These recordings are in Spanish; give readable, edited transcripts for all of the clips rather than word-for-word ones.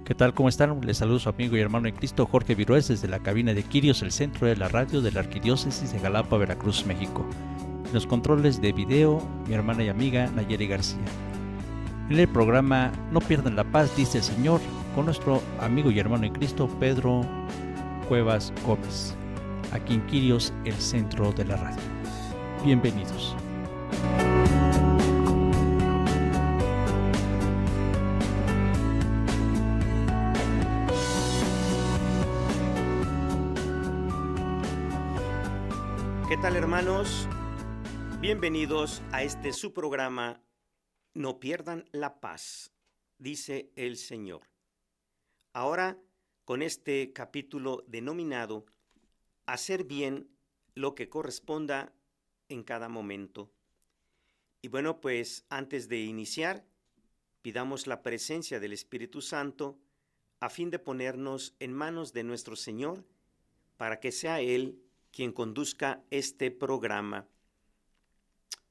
¿Qué tal? ¿Cómo están? Les saludo su amigo y hermano en Cristo, Jorge Virués, desde la cabina de Quirios, el centro de la radio de la Arquidiócesis de Jalapa, Veracruz, México. En los controles de video, mi hermana y amiga Nayeli García. En el programa No pierdan la paz, dice el Señor, con nuestro amigo y hermano en Cristo, Pedro Cuevas Gómez, aquí en Quirios, el centro de la radio. Bienvenidos. ¿Qué tal, hermanos? Bienvenidos a su programa No pierdan la paz, dice el Señor. Ahora, con este capítulo denominado Hacer bien lo que corresponda en cada momento. Y bueno, pues antes de iniciar, pidamos la presencia del Espíritu Santo a fin de ponernos en manos de nuestro Señor para que sea Él quien conduzca este programa.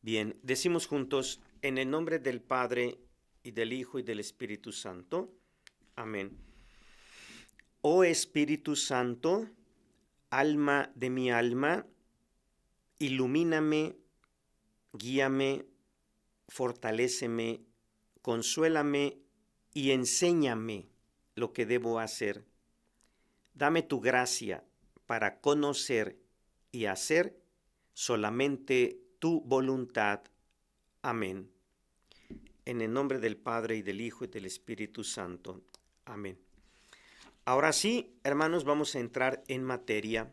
Bien, decimos juntos, en el nombre del Padre, y del Hijo, y del Espíritu Santo. Amén. Oh Espíritu Santo, alma de mi alma, ilumíname, guíame, fortaléceme, consuélame y enséñame lo que debo hacer. Dame tu gracia para conocer y hacer solamente tu voluntad. Amén. En el nombre del Padre, y del Hijo, y del Espíritu Santo. Amén. Ahora sí, hermanos, vamos a entrar en materia.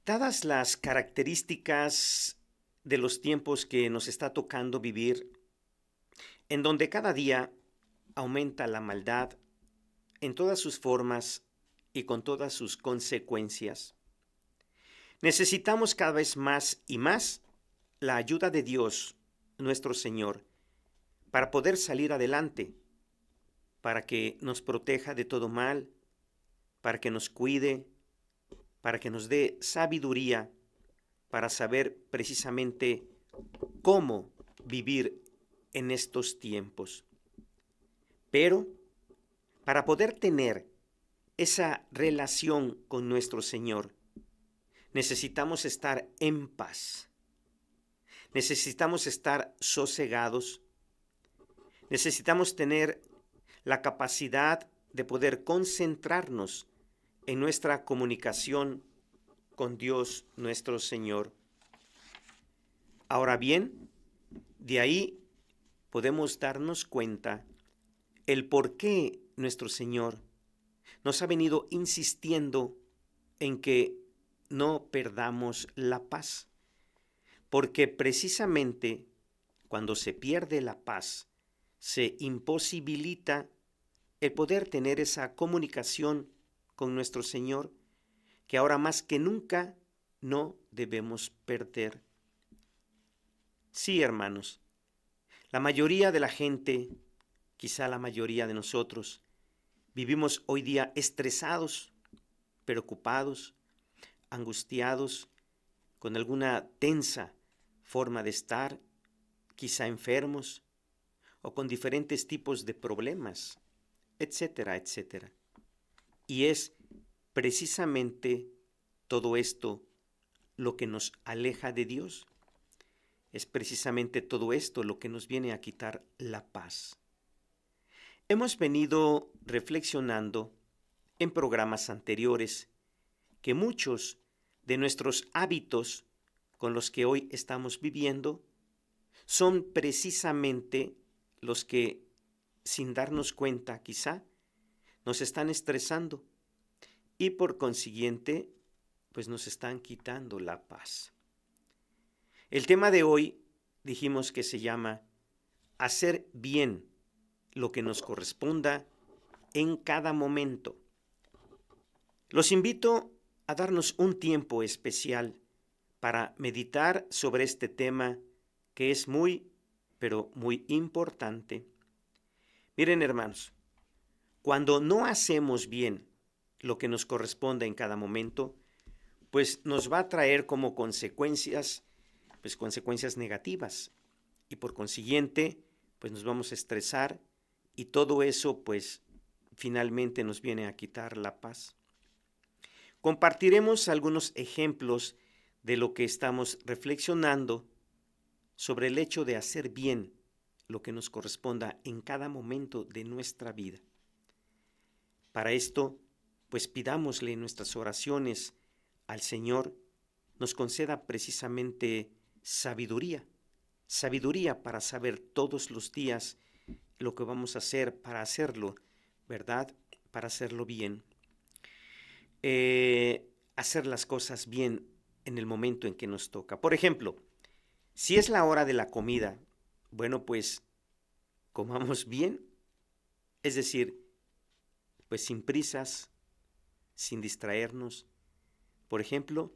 Dadas las características de los tiempos que nos está tocando vivir, en donde cada día aumenta la maldad en todas sus formas y con todas sus consecuencias, necesitamos cada vez más y más la ayuda de Dios, nuestro Señor, para poder salir adelante, para que nos proteja de todo mal, para que nos cuide, para que nos dé sabiduría, para saber precisamente cómo vivir en estos tiempos. Pero para poder tener esa relación con nuestro Señor, necesitamos estar en paz. Necesitamos estar sosegados. Necesitamos tener la capacidad de poder concentrarnos en nuestra comunicación con Dios nuestro Señor. Ahora bien, de ahí podemos darnos cuenta el por qué nuestro Señor nos ha venido insistiendo en que no perdamos la paz, porque precisamente cuando se pierde la paz, se imposibilita el poder tener esa comunicación con nuestro Señor, que ahora más que nunca no debemos perder. Sí, hermanos, la mayoría de la gente, quizá la mayoría de nosotros, vivimos hoy día estresados, preocupados, angustiados, con alguna tensa forma de estar, quizá enfermos, o con diferentes tipos de problemas, etcétera, etcétera. Y es precisamente todo esto lo que nos aleja de Dios. Es precisamente todo esto lo que nos viene a quitar la paz. Hemos venido reflexionando en programas anteriores que muchos de nuestros hábitos con los que hoy estamos viviendo son precisamente los que, sin darnos cuenta quizá, nos están estresando y por consiguiente, pues nos están quitando la paz. El tema de hoy dijimos que se llama Hacer bien lo que nos corresponda en cada momento. Los invito a darnos un tiempo especial para meditar sobre este tema que es muy, pero muy importante. Miren, hermanos, cuando no hacemos bien lo que nos corresponde en cada momento, pues nos va a traer como consecuencias, pues consecuencias negativas. Y por consiguiente, pues nos vamos a estresar y todo eso, pues finalmente nos viene a quitar la paz. Compartiremos algunos ejemplos de lo que estamos reflexionando sobre el hecho de hacer bien lo que nos corresponda en cada momento de nuestra vida. Para esto, pues pidámosle en nuestras oraciones al Señor nos conceda precisamente sabiduría para saber todos los días lo que vamos a hacer para hacerlo, ¿verdad? Para hacerlo bien. Hacer las cosas bien en el momento en que nos toca. Por ejemplo, si es la hora de la comida, bueno, pues comamos bien, es decir, pues sin prisas, sin distraernos, por ejemplo,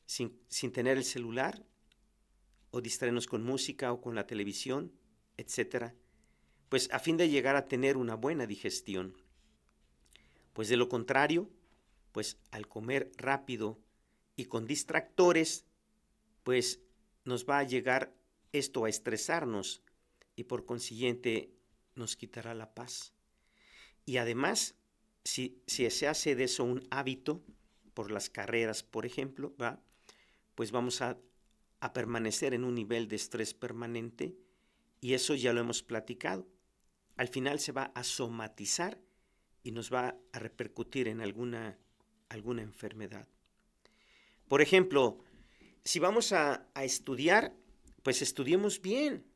sin tener el celular o distraernos con música o con la televisión, etcétera, pues a fin de llegar a tener una buena digestión. Pues de lo contrario, pues al comer rápido y con distractores, pues nos va a llegar esto a estresarnos y por consiguiente nos quitará la paz. Y además, si se hace de eso un hábito, por las carreras, por ejemplo, ¿va? Pues vamos a permanecer en un nivel de estrés permanente y eso ya lo hemos platicado. Al final se va a somatizar y nos va a repercutir en alguna enfermedad. Por ejemplo, si vamos a estudiar, pues estudiemos bien.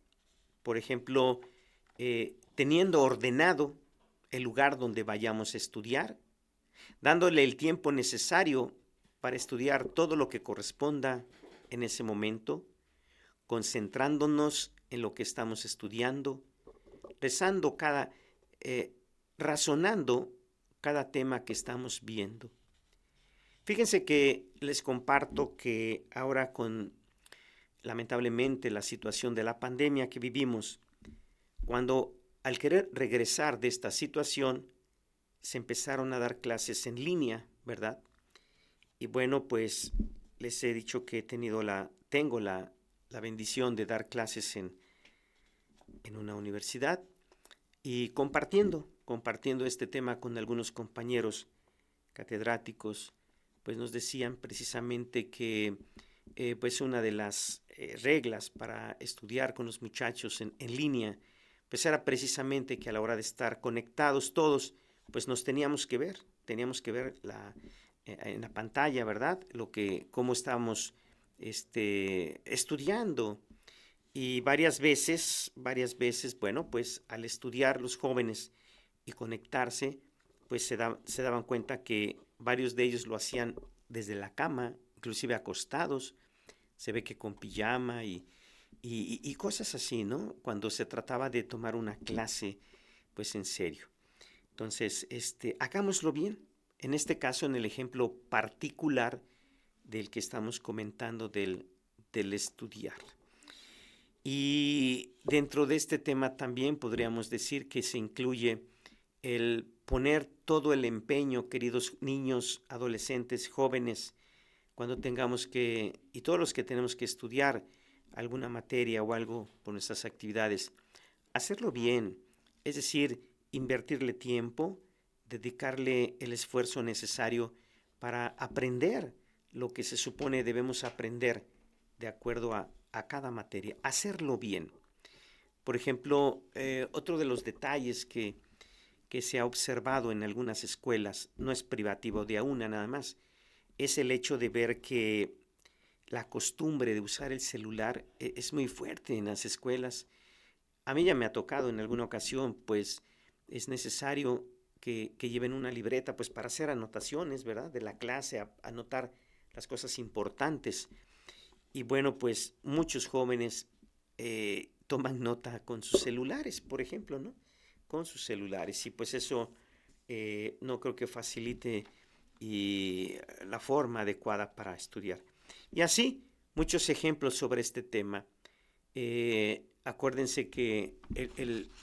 Por ejemplo, teniendo ordenado el lugar donde vayamos a estudiar, dándole el tiempo necesario para estudiar todo lo que corresponda en ese momento, concentrándonos en lo que estamos estudiando, rezando razonando cada tema que estamos viendo. Fíjense que les comparto que ahora con, lamentablemente, la situación de la pandemia que vivimos, cuando al querer regresar de esta situación, se empezaron a dar clases en línea, ¿verdad? Y bueno, pues les he dicho que tengo la bendición de dar clases en una universidad y compartiendo este tema con algunos compañeros catedráticos, pues nos decían precisamente que pues una de las reglas para estudiar con los muchachos en línea, pues era precisamente que a la hora de estar conectados todos, pues nos teníamos que ver en la pantalla, ¿verdad? Cómo estábamos estudiando. Y varias veces, bueno, pues al estudiar los jóvenes y conectarse, pues se daban cuenta que varios de ellos lo hacían desde la cama, inclusive acostados, se ve que con pijama y cosas así, ¿no? Cuando se trataba de tomar una clase, pues en serio. Entonces, hagámoslo bien. En este caso, en el ejemplo particular del que estamos comentando del estudiar. Y dentro de este tema también podríamos decir que se incluye el poner todo el empeño, queridos niños, adolescentes, jóvenes, cuando tengamos que, y todos los que tenemos que estudiar alguna materia o algo por nuestras actividades, hacerlo bien, es decir, invertirle tiempo, dedicarle el esfuerzo necesario para aprender lo que se supone debemos aprender de acuerdo a cada materia, hacerlo bien. Por ejemplo, otro de los detalles que se ha observado en algunas escuelas, no es privativo de una nada más, es el hecho de ver que la costumbre de usar el celular es muy fuerte en las escuelas. A mí ya me ha tocado en alguna ocasión, pues es necesario que lleven una libreta pues para hacer anotaciones, ¿verdad? De la clase, anotar las cosas importantes. Y bueno, pues muchos jóvenes toman nota con sus celulares, por ejemplo, ¿no? Con sus celulares. Y pues eso no creo que facilite la forma adecuada para estudiar. Y así, muchos ejemplos sobre este tema. Acuérdense que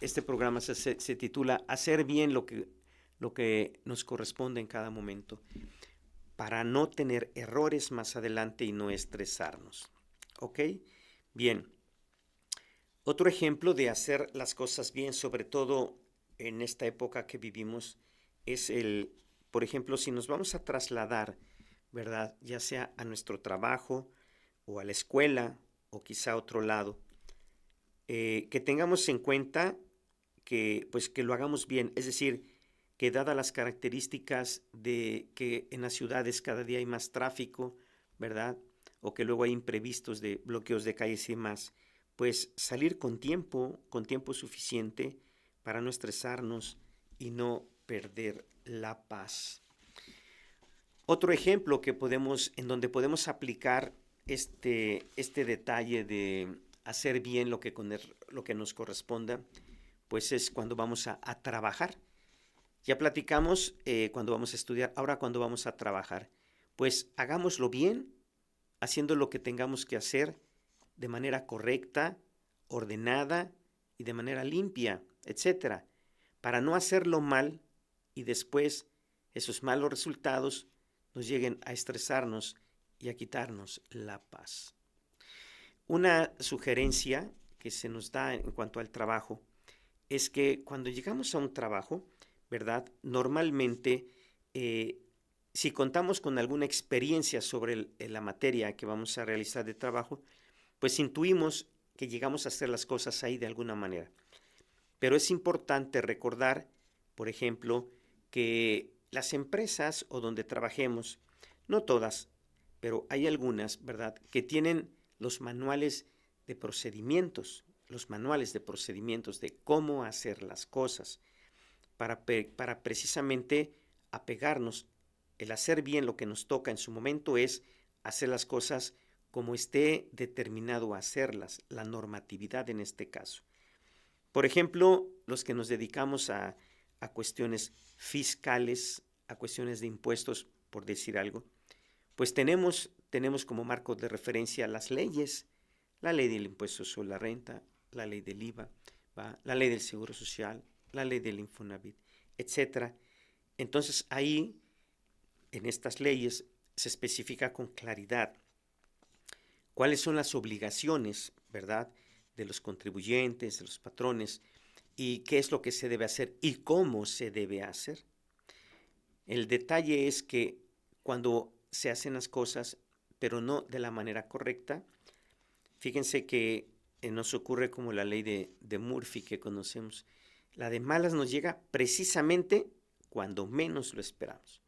este programa se titula Hacer bien lo que nos corresponde en cada momento, para no tener errores más adelante y no estresarnos. ¿Ok? Bien. Otro ejemplo de hacer las cosas bien, sobre todo en esta época que vivimos es por ejemplo, si nos vamos a trasladar, ¿verdad? Ya sea a nuestro trabajo o a la escuela o quizá a otro lado, que tengamos en cuenta que, pues, que lo hagamos bien, es decir, que dadas las características de que en las ciudades cada día hay más tráfico, ¿verdad? O que luego hay imprevistos de bloqueos de calles y más, pues salir con tiempo suficiente para no estresarnos y no perder la paz. Otro ejemplo en donde podemos aplicar este detalle de hacer bien lo que nos corresponda, pues es cuando vamos a trabajar. Ya platicamos cuando vamos a estudiar, ahora cuando vamos a trabajar, pues hagámoslo bien, haciendo lo que tengamos que hacer de manera correcta, ordenada y de manera limpia, etcétera, para no hacerlo mal y después esos malos resultados nos lleguen a estresarnos y a quitarnos la paz. Una sugerencia que se nos da en cuanto al trabajo es que cuando llegamos a un trabajo, ¿verdad? Normalmente, si contamos con alguna experiencia sobre la materia que vamos a realizar de trabajo, pues intuimos que llegamos a hacer las cosas ahí de alguna manera. Pero es importante recordar, por ejemplo, que las empresas o donde trabajemos, no todas, pero hay algunas, ¿verdad?, que tienen los manuales de procedimientos, de cómo hacer las cosas, para precisamente apegarnos. El hacer bien lo que nos toca en su momento es hacer las cosas como esté determinado a hacerlas, la normatividad en este caso. Por ejemplo, los que nos dedicamos a cuestiones fiscales, a cuestiones de impuestos, por decir algo, pues tenemos como marco de referencia las leyes, la ley del impuesto sobre la renta, la ley del IVA, ¿va?, la ley del Seguro Social, la ley del Infonavit, etcétera. Entonces ahí, en estas leyes, se especifica con claridad cuáles son las obligaciones, ¿verdad?, de los contribuyentes, de los patrones, y qué es lo que se debe hacer y cómo se debe hacer. El detalle es que cuando se hacen las cosas, pero no de la manera correcta, fíjense que nos ocurre como la ley de Murphy que conocemos. La de malas nos llega precisamente cuando menos lo esperamos.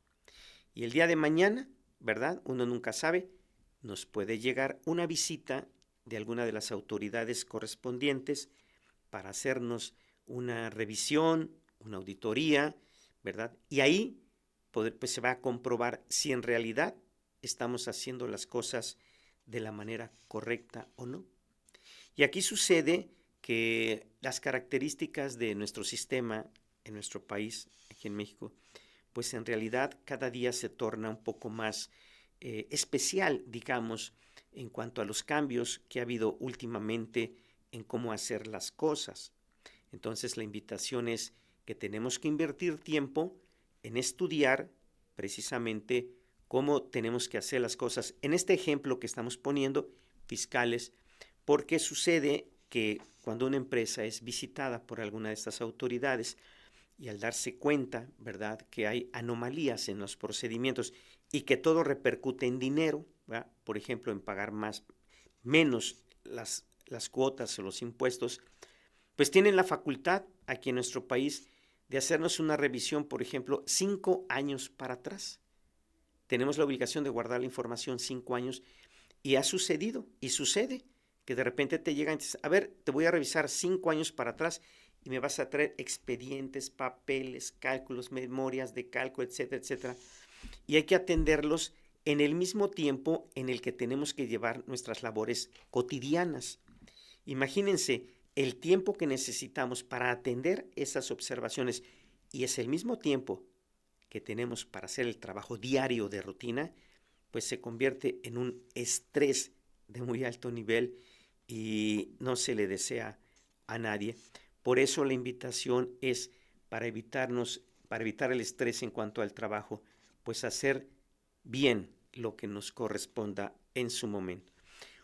Y el día de mañana, ¿verdad?, uno nunca sabe, nos puede llegar una visita de alguna de las autoridades correspondientes para hacernos una revisión, una auditoría, ¿verdad? Y ahí pues se va a comprobar si en realidad estamos haciendo las cosas de la manera correcta o no. Y aquí sucede que las características de nuestro sistema en nuestro país, aquí en México, pues en realidad cada día se torna un poco más especial, digamos, en cuanto a los cambios que ha habido últimamente en cómo hacer las cosas. Entonces la invitación es que tenemos que invertir tiempo en estudiar precisamente cómo tenemos que hacer las cosas. En este ejemplo que estamos poniendo, fiscales, porque sucede que cuando una empresa es visitada por alguna de estas autoridades y al darse cuenta, ¿verdad?, que hay anomalías en los procedimientos y que todo repercute en dinero, ¿verdad?, por ejemplo, en pagar menos las cuotas o los impuestos, pues tienen la facultad aquí en nuestro país de hacernos una revisión, por ejemplo, 5 años para atrás. Tenemos la obligación de guardar la información 5 años y ha sucedido y sucede que de repente te llegan y te dicen, a ver, te voy a revisar 5 años para atrás y me vas a traer expedientes, papeles, cálculos, memorias de cálculo, etcétera, etcétera. Y hay que atenderlos en el mismo tiempo en el que tenemos que llevar nuestras labores cotidianas. Imagínense el tiempo que necesitamos para atender esas observaciones y es el mismo tiempo que tenemos para hacer el trabajo diario de rutina, pues se convierte en un estrés de muy alto nivel y no se le desea a nadie. Por eso la invitación es para evitar el estrés en cuanto al trabajo, pues hacer bien lo que nos corresponda en su momento.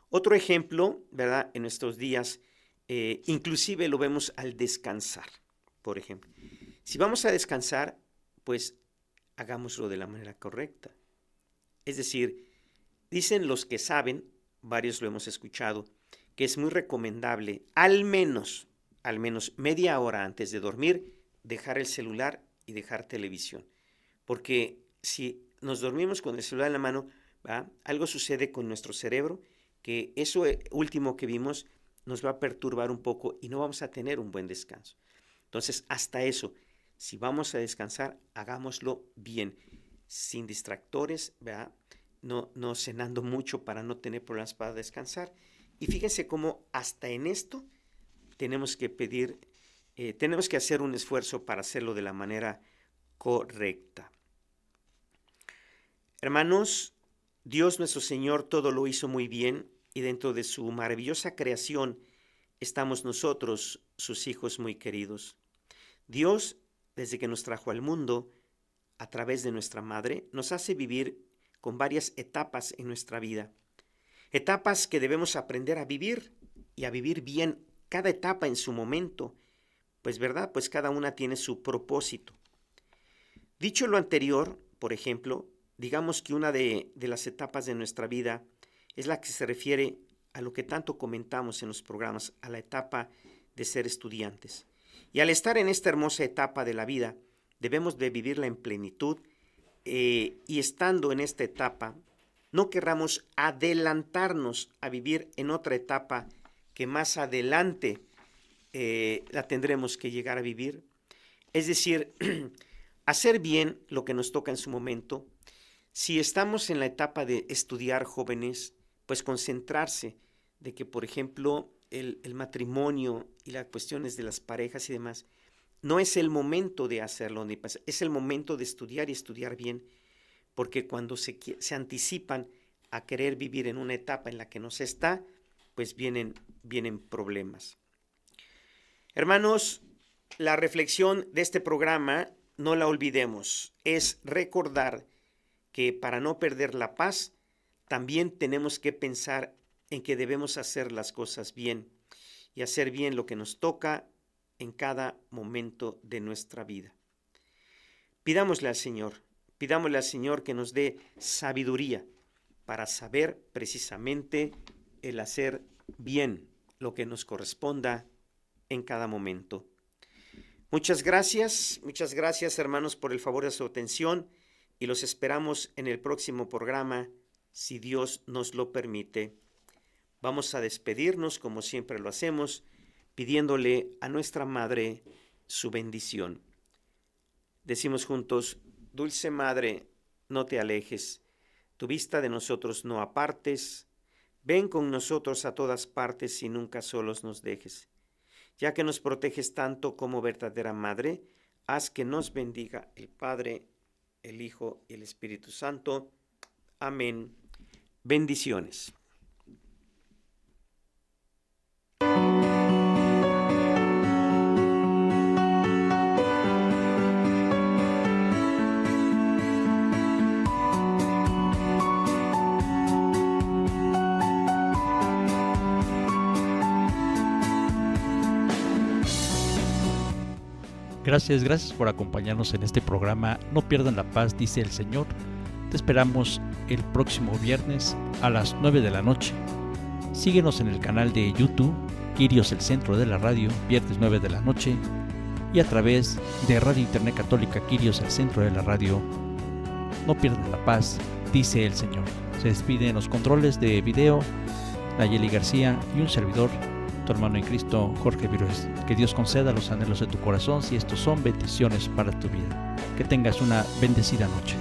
Otro ejemplo, ¿verdad?, en nuestros días, inclusive lo vemos al descansar, por ejemplo. Si vamos a descansar, pues hagámoslo de la manera correcta. Es decir, dicen los que saben, varios lo hemos escuchado, que es muy recomendable al menos media hora antes de dormir, dejar el celular y dejar televisión. Porque si nos dormimos con el celular en la mano, ¿va? Algo sucede con nuestro cerebro, que eso último que vimos nos va a perturbar un poco y no vamos a tener un buen descanso. Entonces, hasta eso, si vamos a descansar, hagámoslo bien, sin distractores, ¿verdad? No cenando mucho para no tener problemas para descansar. Y fíjense cómo hasta en esto tenemos que tenemos que hacer un esfuerzo para hacerlo de la manera correcta. Hermanos, Dios nuestro Señor todo lo hizo muy bien y dentro de su maravillosa creación estamos nosotros, sus hijos muy queridos. Dios, desde que nos trajo al mundo, a través de nuestra madre, nos hace vivir con varias etapas en nuestra vida. Etapas que debemos aprender a vivir y a vivir bien cada etapa en su momento, pues verdad, pues cada una tiene su propósito. Dicho lo anterior, por ejemplo, digamos que una de las etapas de nuestra vida es la que se refiere a lo que tanto comentamos en los programas, a la etapa de ser estudiantes. Y al estar en esta hermosa etapa de la vida, debemos de vivirla en plenitud y estando en esta etapa, no querramos adelantarnos a vivir en otra etapa que más adelante la tendremos que llegar a vivir. Es decir, hacer bien lo que nos toca en su momento. Si estamos en la etapa de estudiar jóvenes, pues concentrarse de que, por ejemplo, el matrimonio y las cuestiones de las parejas y demás, no es el momento de hacerlo, es el momento de estudiar y estudiar bien, porque cuando se anticipan a querer vivir en una etapa en la que no se está, pues vienen problemas. Hermanos, la reflexión de este programa, no la olvidemos, es recordar que para no perder la paz, también tenemos que pensar en que debemos hacer las cosas bien y hacer bien lo que nos toca en cada momento de nuestra vida. Pidámosle al Señor que nos dé sabiduría para saber precisamente el hacer bien lo que nos corresponda en cada momento. Muchas gracias hermanos por el favor de su atención y los esperamos en el próximo programa, si Dios nos lo permite. Vamos a despedirnos como siempre lo hacemos, pidiéndole a nuestra Madre su bendición. Decimos juntos: Dulce Madre, no te alejes, tu vista de nosotros no apartes, ven con nosotros a todas partes y nunca solos nos dejes. Ya que nos proteges tanto como verdadera Madre, haz que nos bendiga el Padre, el Hijo y el Espíritu Santo. Amén. Bendiciones. Gracias por acompañarnos en este programa. No pierdan la paz, dice el Señor. Te esperamos el próximo viernes a las 9 de la noche. Síguenos en el canal de YouTube, Quirios el Centro de la Radio, viernes 9 de la noche, y a través de Radio Internet Católica Quirios el Centro de la Radio. No pierdan la paz, dice el Señor. Se despide en los controles de video Nayeli García y un servidor, tu hermano en Cristo, Jorge Virués. Que Dios conceda los anhelos de tu corazón si estos son bendiciones para tu vida. Que tengas una bendecida noche.